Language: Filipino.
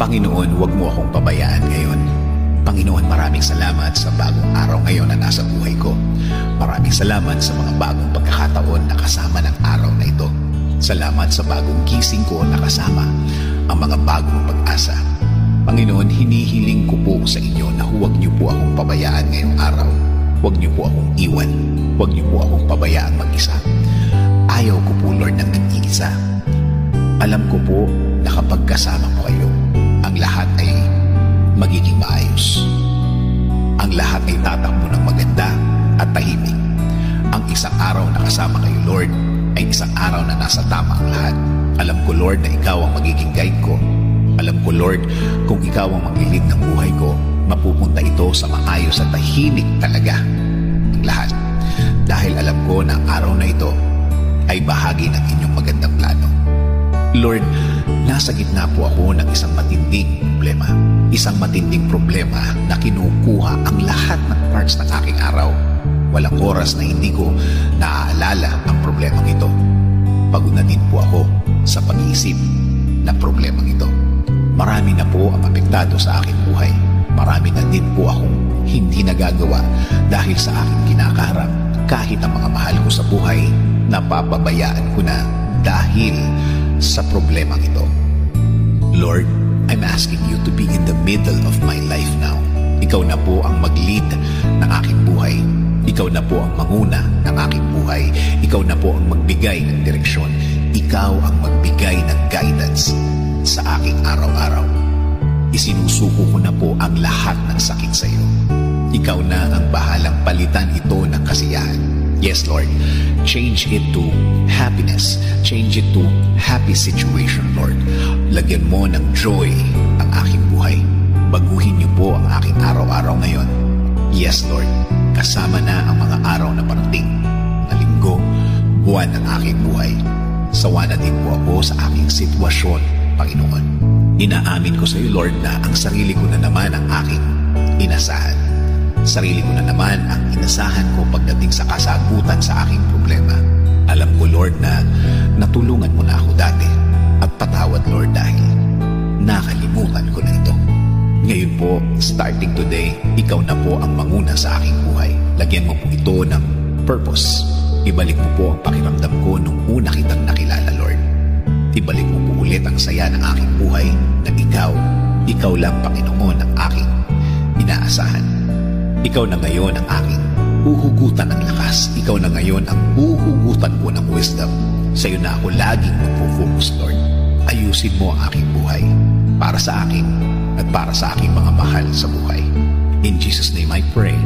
Panginoon, huwag mo akong pabayaan ngayon. Panginoon, maraming salamat sa bagong araw ngayon na nasa buhay ko. Maraming salamat sa mga bagong pagkakataon na kasama ng araw na ito. Salamat sa bagong gising ko na kasama ang mga bagong pag-asa. Panginoon, hinihiling ko po sa inyo na huwag niyo po akong pabayaan ngayong araw. Huwag niyo po akong iwan. Huwag niyo po akong pabayaan mag-isa. Ayaw ko po, Lord, ng nag-iisa. Alam ko po na kapag kasama ko kayo, ang lahat ay magiging maayos. Ang lahat ay tatakbo ng maganda at tahimik. Ang isang araw na kasama kayo, Lord, ay isang araw na nasa tama ang lahat. Alam ko, Lord, na ikaw ang magiging guide ko. Alam ko, Lord, kung ikaw ang maglilid ng buhay ko, mapupunta ito sa maayos at tahimik talaga ang lahat. Dahil alam ko na ang araw na ito ay bahagi ng inyong magandang plano. Lord, nasa gitna po ako ng isang matinding problema. Isang matinding problema na kinukuha ang lahat ng parts ng aking araw. Walang oras na hindi ko naaalala ang problemang ito. Pagod na din po ako sa pag-iisip ng problemang ito. Marami na po ang apektado sa aking buhay. Marami na din po akong hindi nagagawa dahil sa aking kinakaharap. Kahit ang mga mahal ko sa buhay, napapabayaan ko na dahil sa problemang ito. Lord, I'm asking you to be in the middle of my life now. Ikaw na po ang mag-lead ng aking buhay. Ikaw na po ang manguna ng aking buhay. Ikaw na po ang magbigay ng direksyon. Ikaw ang magbigay ng guidance sa aking araw-araw. Isinusuko ko na po ang lahat ng sakit sa iyo. Ikaw na ang bahalang palitan ito ng kasiyahan. Yes, Lord. Change it to happiness. Change it to happy situation, Lord. Lagyan mo ng joy ang aking buhay. Baguhin niyo po ang aking araw-araw ngayon. Yes, Lord. Kasama na ang mga araw na parating, na linggo, buwan ng aking buhay. Sawa na din po ako sa aking sitwasyon, Panginoon. Inaamin ko sa iyo, Lord, na ang sarili ko na naman ang aking inasahan. Sarili ko na naman ang inasahan ko pagdating sa kasagutan sa aking problema. Alam ko, Lord, na natulungan mo na ako dati. At patawad, Lord, dahil nakalimutan ko na ito. Ngayon po, starting today, ikaw na po ang manguna sa aking buhay. Lagyan mo po ito ng purpose. Ibalik mo po ang pakiramdam ko nung una kitang nakilala, Lord. Ibalik mo po ulit ang saya ng aking buhay na ikaw lang, Panginoon, ang aking inaasahan. Ikaw na ngayon ang aking uhugutan ng lakas. Ikaw na ngayon ang uhugutan ko ng wisdom. Sa iyo na ako laging magpo-focus, Lord. Ayusin mo ang aking buhay para sa akin at para sa aking mga mahal sa buhay. In Jesus' name I pray.